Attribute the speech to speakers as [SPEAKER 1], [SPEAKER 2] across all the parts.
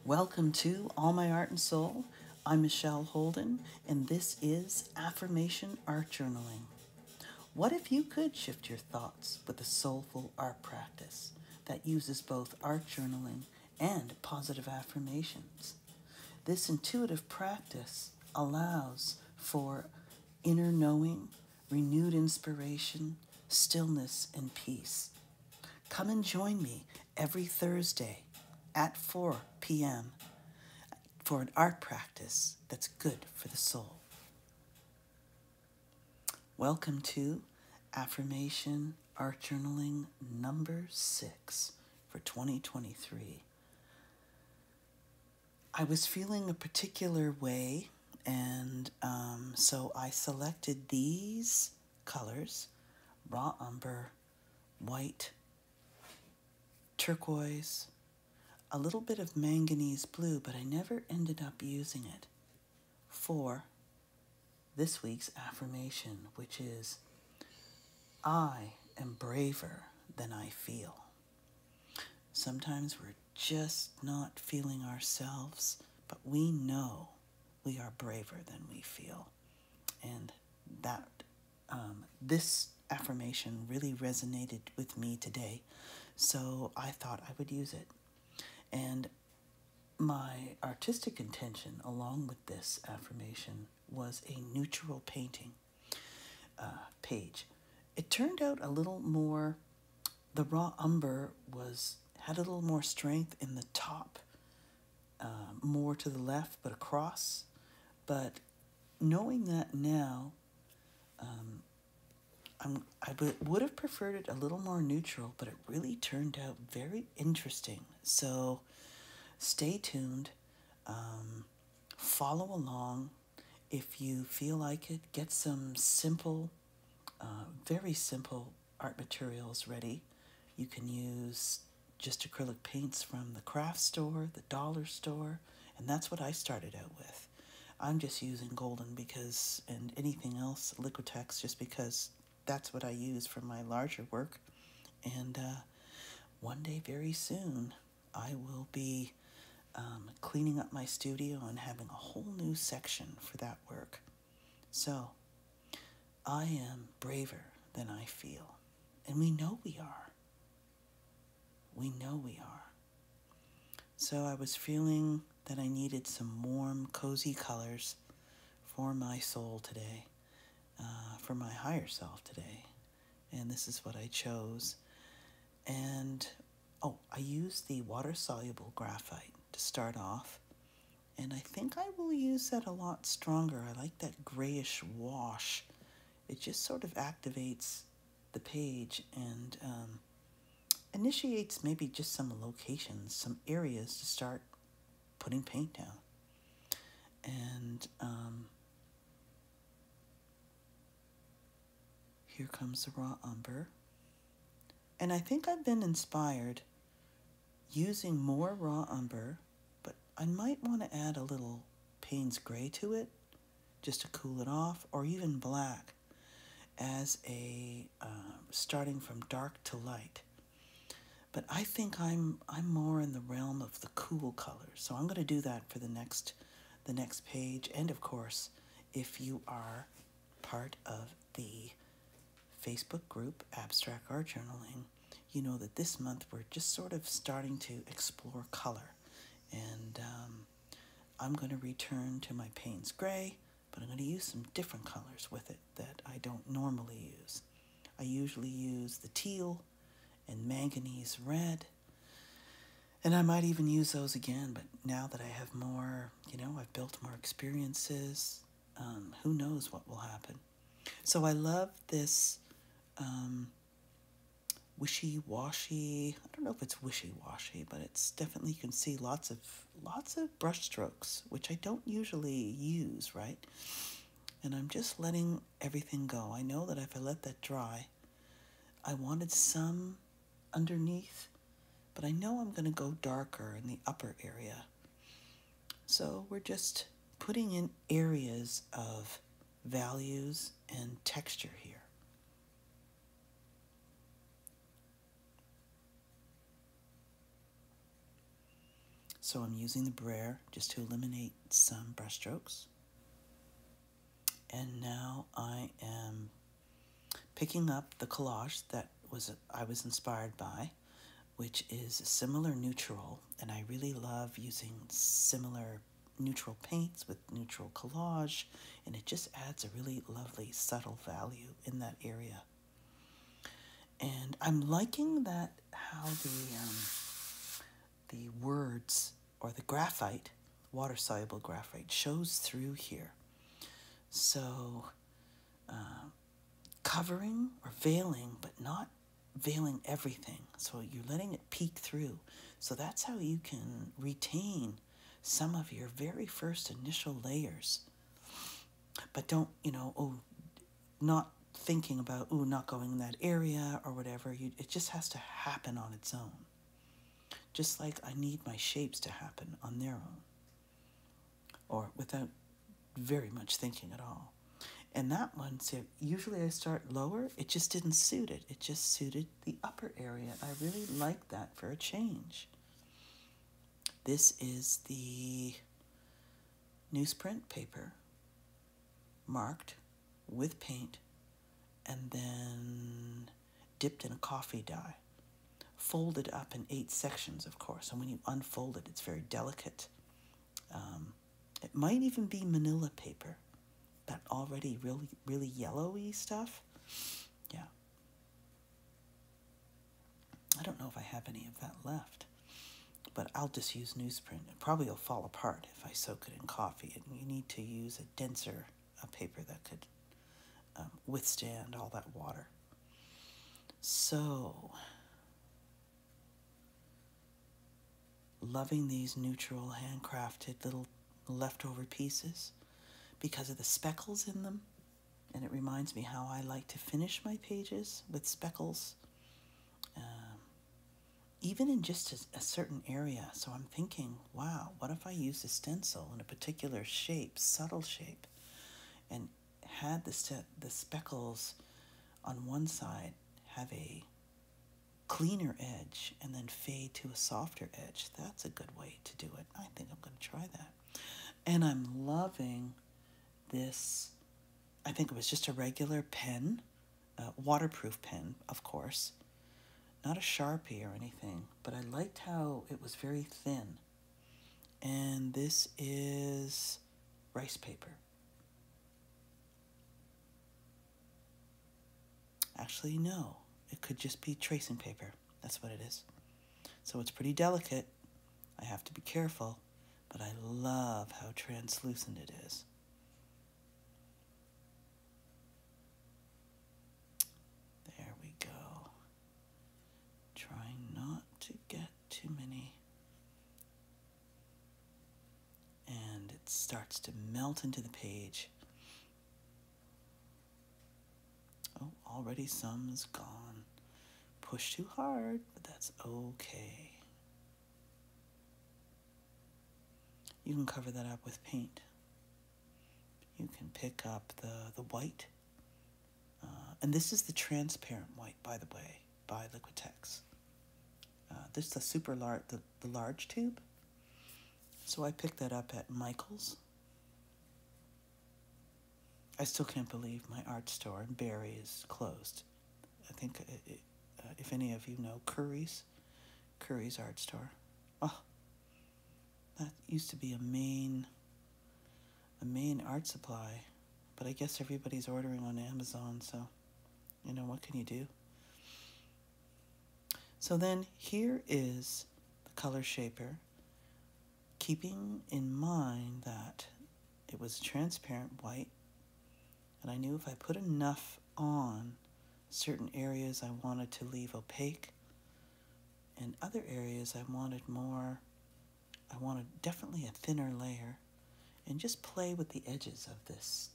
[SPEAKER 1] Welcome to All My Art and Soul. I'm Michelle Holden, and this is Affirmation Art Journaling. What if you could shift your thoughts with a soulful art practice that uses both art journaling and positive affirmations? This intuitive practice allows for inner knowing, renewed inspiration, stillness, and peace. Come and join me every Thursday at 4 p.m. for an art practice that's good for the soul. Welcome to Affirmation Art Journaling number 6 for 2023. I was feeling a particular way, and so I selected these colors: raw umber, white, turquoise, a little bit of manganese blue, but I never ended up using it for this week's affirmation, which is, I am braver than I feel. Sometimes we're just not feeling ourselves, but we know we are braver than we feel. And that this affirmation really resonated with me today, so I thought I would use it. And my artistic intention along with this affirmation was a neutral painting page. It turned out a little more, the raw umber had a little more strength in the top, more to the left but across. But knowing that now, I would have preferred it a little more neutral, but it really turned out very interesting. So stay tuned, follow along. If you feel like it, get some simple, very simple art materials ready. You can use just acrylic paints from the craft store, the dollar store, and that's what I started out with. I'm just using golden and anything else, Liquitex, just because that's what I use for my larger work. And one day, very soon, I will be cleaning up my studio and having a whole new section for that work. So, I am braver than I feel. And we know we are. We know we are. So I was feeling that I needed some warm, cozy colors for my soul today, for my higher self today. And this is what I chose. And, I used the water-soluble graphite to start off. And I think I will use that a lot stronger. I like that grayish wash. It just sort of activates the page and initiates maybe just some locations, some areas to start putting paint down. And here comes the raw umber. And I think I've been inspired using more raw umber, but I might want to add a little Payne's gray to it just to cool it off, or even black as a starting from dark to light. But I think I'm more in the realm of the cool colors, so I'm going to do that for the next page. And of course, if you are part of the Facebook group Abstract Art Journaling, you know that this month we're just sort of starting to explore color. And I'm going to return to my Payne's gray, but I'm going to use some different colors with it that I don't normally use. I usually use the teal and manganese red, and I might even use those again, but now that I have more, I've built more experiences, who knows what will happen. So I love this wishy-washy, I don't know if it's wishy-washy, but it's definitely, you can see lots of brush strokes, which I don't usually use, right? And I'm just letting everything go. I know that if I let that dry, I wanted some underneath, but I know I'm going to go darker in the upper area. So we're just putting in areas of values and texture here. So I'm using the brayer just to eliminate some brush strokes. And now I am picking up the collage that I was inspired by, which is a similar neutral, and I really love using similar neutral paints with neutral collage, and it just adds a really lovely subtle value in that area. And I'm liking that how the words or the graphite, water-soluble graphite, shows through here. So covering or veiling, but not veiling everything. So you're letting it peek through. So that's how you can retain some of your very first initial layers. But don't, not thinking about, not going in that area or whatever. It just has to happen on its own. Just like I need my shapes to happen on their own, or without very much thinking at all. And that one, so usually I start lower. It just didn't suit it. It just suited the upper area. I really like that for a change. This is the newsprint paper, marked with paint, and then dipped in a coffee dye. Folded up in 8 sections, of course. And when you unfold it, it's very delicate. It might even be manila paper. That already really, really yellowy stuff. Yeah. I don't know if I have any of that left, but I'll just use newsprint. It probably will fall apart if I soak it in coffee. And you need to use a denser paper that could withstand all that water. So, loving these neutral, handcrafted little leftover pieces because of the speckles in them. And it reminds me how I like to finish my pages with speckles, even in just a certain area. So I'm thinking, wow, what if I used a stencil in a particular shape, subtle shape, and had the speckles on one side have a cleaner edge and then fade to a softer edge? That's a good way to do it. I think I'm going to try that. And I'm loving this. I think it was just a regular pen, waterproof pen, of course, not a Sharpie or anything, but I liked how it was very thin. And this is rice paper. Actually, no, it could just be tracing paper. That's what it is. So it's pretty delicate. I have to be careful, but I love how translucent it is. There we go. Trying not to get too many. And it starts to melt into the page. Oh, already some is gone. Push too hard, but that's okay. You can cover that up with paint. You can pick up the white. And this is the transparent white, by the way, by Liquitex. This is the super large, the large tube. So I picked that up at Michael's. I still can't believe my art store in Barrie is closed. I think if any of you know Curry's art store. Oh, that used to be a main art supply, but I guess everybody's ordering on Amazon, so what can you do? So then here is the color shaper, keeping in mind that it was transparent white, and I knew if I put enough on certain areas I wanted to leave opaque, and other areas I wanted definitely a thinner layer, and just play with the edges of this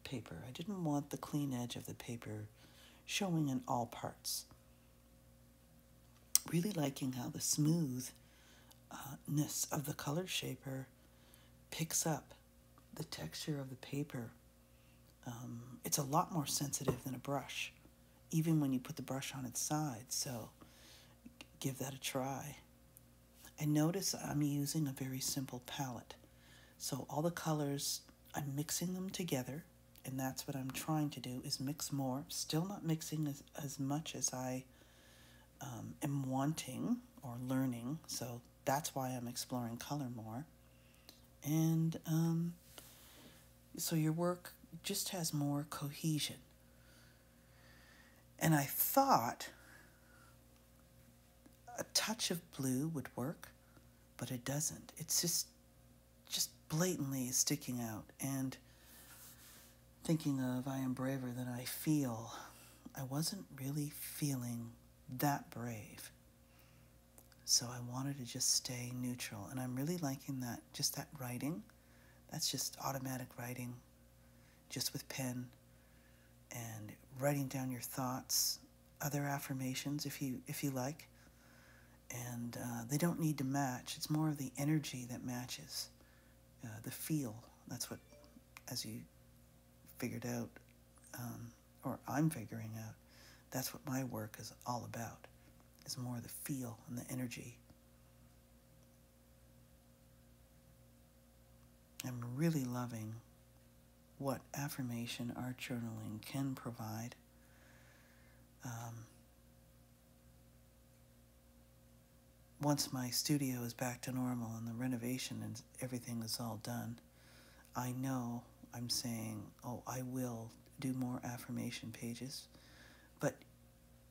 [SPEAKER 1] paper. I didn't want the clean edge of the paper showing in all parts. Really liking how the smoothness of the color shaper picks up the texture of the paper. It's a lot more sensitive than a brush, even when you put the brush on its side, so give that a try. And notice I'm using a very simple palette. So all the colors, I'm mixing them together, and that's what I'm trying to do, is mix more. Still not mixing as much as I am wanting or learning, so that's why I'm exploring color more. And so your work just has more cohesion. And I thought a touch of blue would work, but it doesn't. It's just blatantly sticking out. And thinking of I am braver than I feel, I wasn't really feeling that brave. So I wanted to just stay neutral. And I'm really liking that, just that writing. That's just automatic writing, just with pen, and writing down your thoughts, other affirmations if you like. And they don't need to match. It's more of the energy that matches, the feel. That's what, as you figured out, or I'm figuring out, that's what my work is all about, is more the feel and the energy. I'm really loving what affirmation art journaling can provide. Once my studio is back to normal and the renovation and everything is all done, I know I'm saying, oh, I will do more affirmation pages, but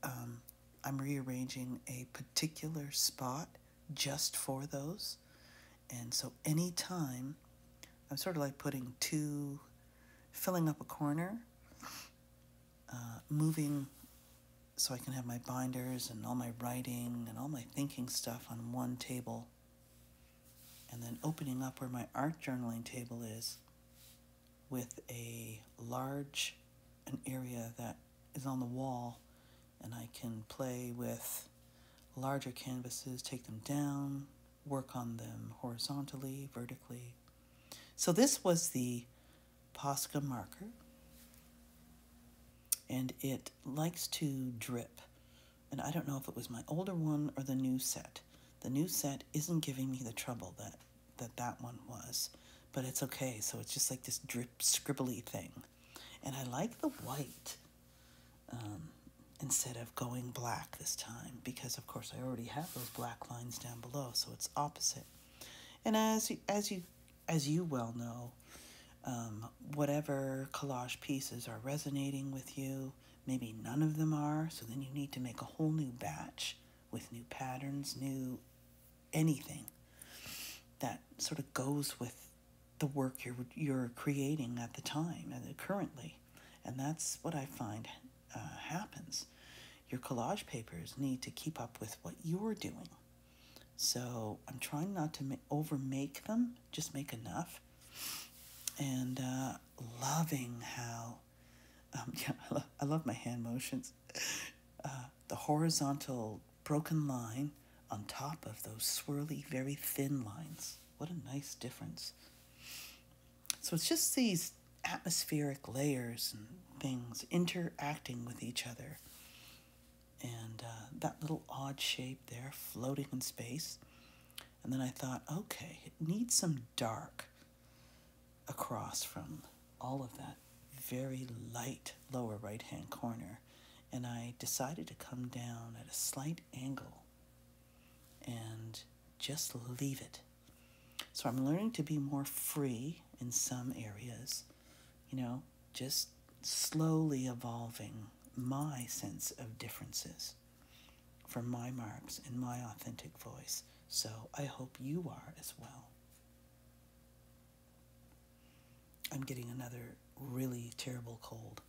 [SPEAKER 1] I'm rearranging a particular spot just for those. And so anytime, I'm sort of like filling up a corner, moving so I can have my binders and all my writing and all my thinking stuff on one table, and then opening up where my art journaling table is with an area that is on the wall, and I can play with larger canvases, take them down, work on them horizontally, vertically. So this was the Posca marker, and it likes to drip. And I don't know if it was my older one or the new set. The new set isn't giving me the trouble that one was, but it's okay. So it's just like this drip scribbly thing. And I like the white instead of going black this time, because of course I already have those black lines down below, so it's opposite. And as you well know, whatever collage pieces are resonating with you, maybe none of them are, so then you need to make a whole new batch with new patterns, new anything that sort of goes with the work you're creating at the time and currently. And that's what I find happens. Your collage papers need to keep up with what you're doing. So I'm trying not to overmake them, just make enough. And loving how, I love my hand motions. The horizontal broken line on top of those swirly, very thin lines. What a nice difference. So it's just these atmospheric layers and things interacting with each other. And that little odd shape there floating in space. And then I thought, okay, it needs some dark across from all of that very light lower right-hand corner. And I decided to come down at a slight angle and just leave it. So I'm learning to be more free in some areas, just slowly evolving my sense of differences for my marks and my authentic voice. So I hope you are as well. I'm getting another really terrible cold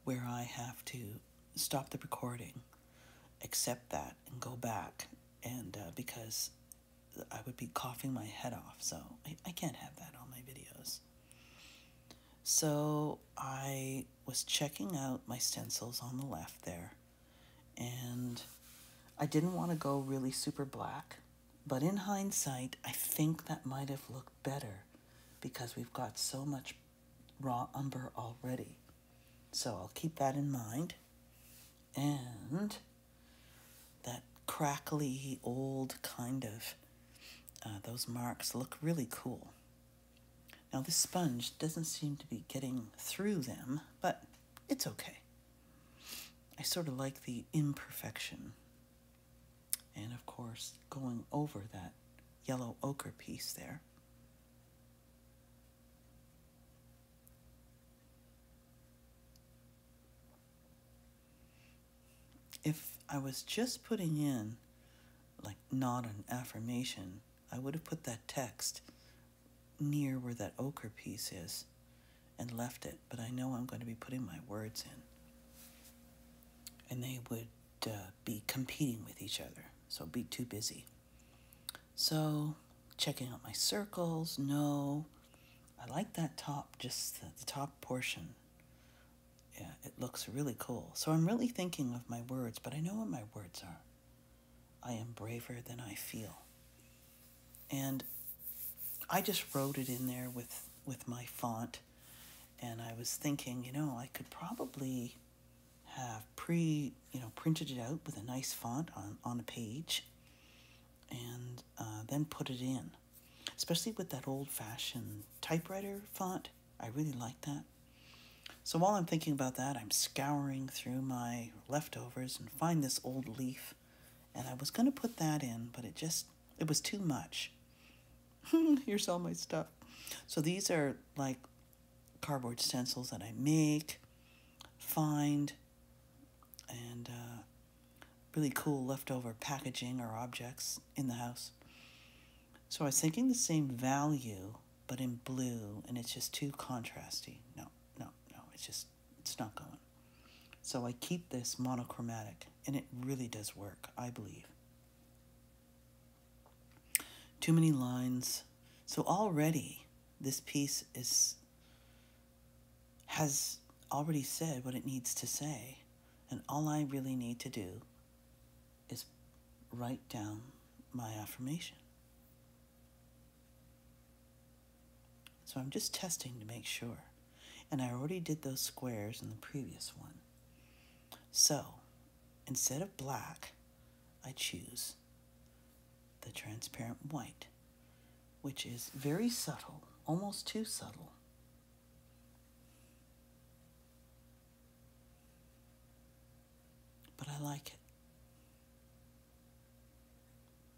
[SPEAKER 1] where I have to stop the recording, accept that, and go back, and because I would be coughing my head off, so I can't have that on my videos. So I was checking out my stencils on the left there, and I didn't want to go really super black, but in hindsight, I think that might have looked better because we've got so much raw umber already. So I'll keep that in mind. And that crackly old kind of, those marks look really cool. Now this sponge doesn't seem to be getting through them, but it's okay. I sort of like the imperfection. And of course, going over that yellow ochre piece there. If I was just putting in, like, not an affirmation, I would have put that text near where that ochre piece is and left it, but I know I'm going to be putting my words in. And they would be competing with each other, so be too busy. So, checking out my circles, no. I like that top, just the top portion. Yeah, it looks really cool. So I'm really thinking of my words, but I know what my words are. I am braver than I feel. And I just wrote it in there with my font, and I was thinking, I could probably have printed it out with a nice font on a page, and then put it in. Especially with that old-fashioned typewriter font. I really like that. So while I'm thinking about that, I'm scouring through my leftovers and find this old leaf. And I was going to put that in, but it was too much. Here's all my stuff. So these are like cardboard stencils that I make, find, and really cool leftover packaging or objects in the house. So I was thinking the same value, but in blue, and it's just too contrasty. No, it's not going. So I keep this monochromatic, and it really does work, I believe. Too many lines. So already, this piece has already said what it needs to say, and all I really need to do is write down my affirmation. So I'm just testing to make sure. And I already did those squares in the previous one. So, instead of black, I choose the transparent white, which is very subtle, almost too subtle. But I like it.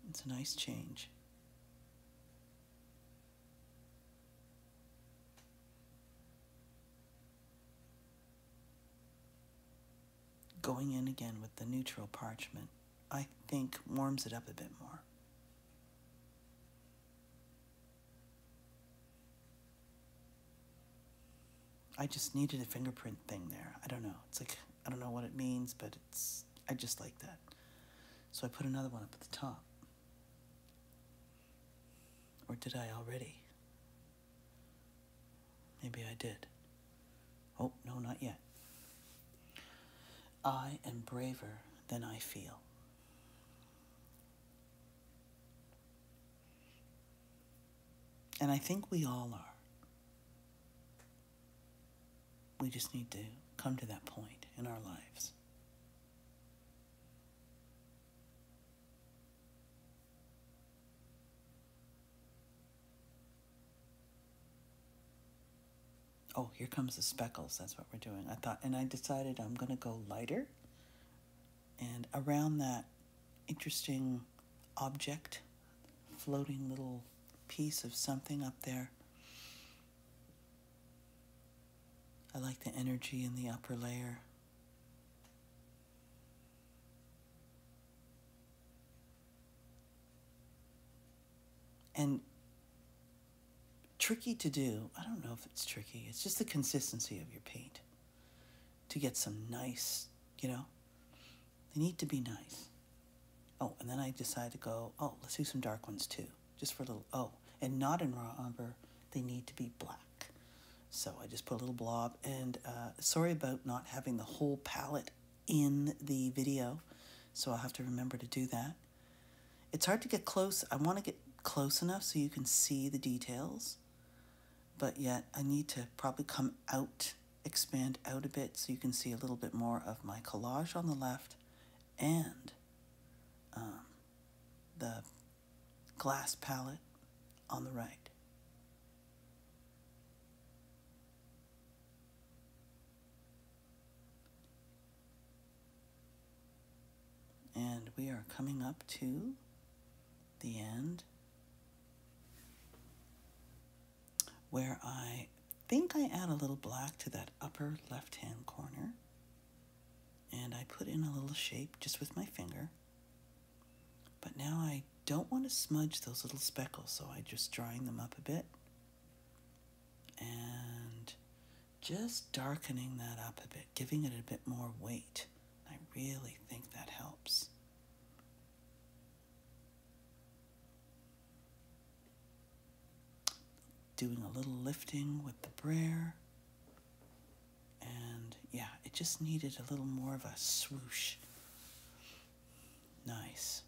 [SPEAKER 1] It's a nice change. Going in again with the neutral parchment, I think warms it up a bit more. I just needed a fingerprint thing there. I don't know. It's like, I don't know what it means, but I just like that. So I put another one up at the top. Or did I already? Maybe I did. Oh, no, not yet. I am braver than I feel. And I think we all are. We just need to come to that point in our lives. Oh, here comes the speckles. That's what we're doing. I decided I'm going to go lighter. And around that interesting object, floating little piece of something up there, I like the energy in the upper layer. And tricky to do. I don't know if it's tricky. It's just the consistency of your paint. To get some nice, they need to be nice. Oh, and then I decided to go, let's do some dark ones too. Just for a little, and not in raw umber. They need to be black. So I just put a little blob, and sorry about not having the whole palette in the video. So I'll have to remember to do that. It's hard to get close. I want to get close enough so you can see the details. But yet I need to probably come out, expand out a bit so you can see a little bit more of my collage on the left and glass palette on the right. And we are coming up to the end where I think I add a little black to that upper left-hand corner. And I put in a little shape just with my finger. But now I don't want to smudge those little speckles, so I just drying them up a bit. And just darkening that up a bit, giving it a bit more weight. I really think that helps. Doing a little lifting with the brayer. And yeah, it just needed a little more of a swoosh. Nice.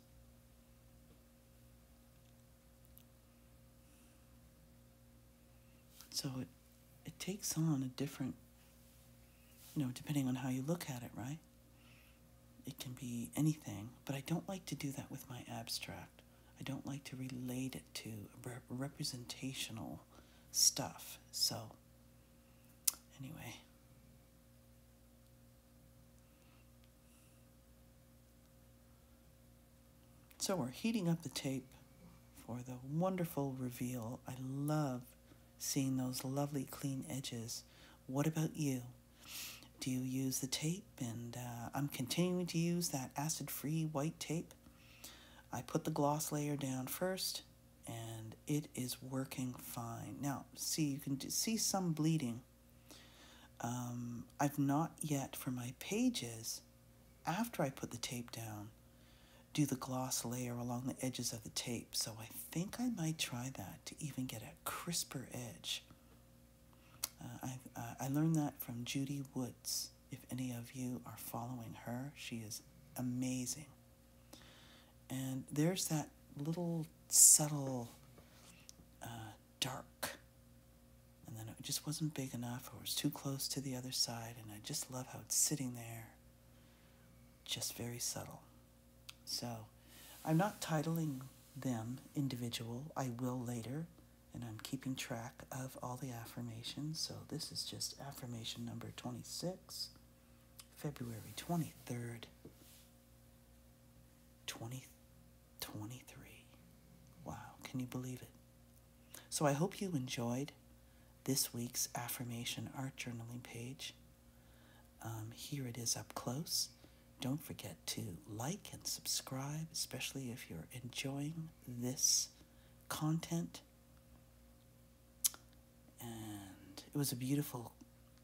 [SPEAKER 1] So it takes on a different, depending on how you look at it, right? It can be anything, but I don't like to do that with my abstract. I don't like to relate it to representational stuff. So, anyway. So we're heating up the tape for the wonderful reveal. I love seeing those lovely clean edges. What about you? Do you use the tape? And I'm continuing to use that acid-free white tape. I put the gloss layer down first, and it is working fine. Now, see, you can see some bleeding. I've not yet, for my pages, after I put the tape down, do the gloss layer along the edges of the tape. So I think I might try that to even get a crisper edge. I learned that from Judy Woods. If any of you are following her, she is amazing. And there's that little subtle dark. And then it just wasn't big enough, or it was too close to the other side. And I just love how it's sitting there. Just very subtle. So I'm not titling them individual. I will later. And I'm keeping track of all the affirmations. So this is just affirmation number 26, February 23rd, 2023. Wow, can you believe it? So I hope you enjoyed this week's affirmation art journaling page. Here it is up close. Don't forget to like and subscribe, especially if you're enjoying this content. And it was a beautiful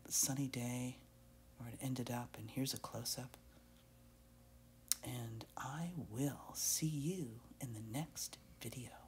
[SPEAKER 1] sunny day where it ended up, and here's a close-up. And I will see you in the next video.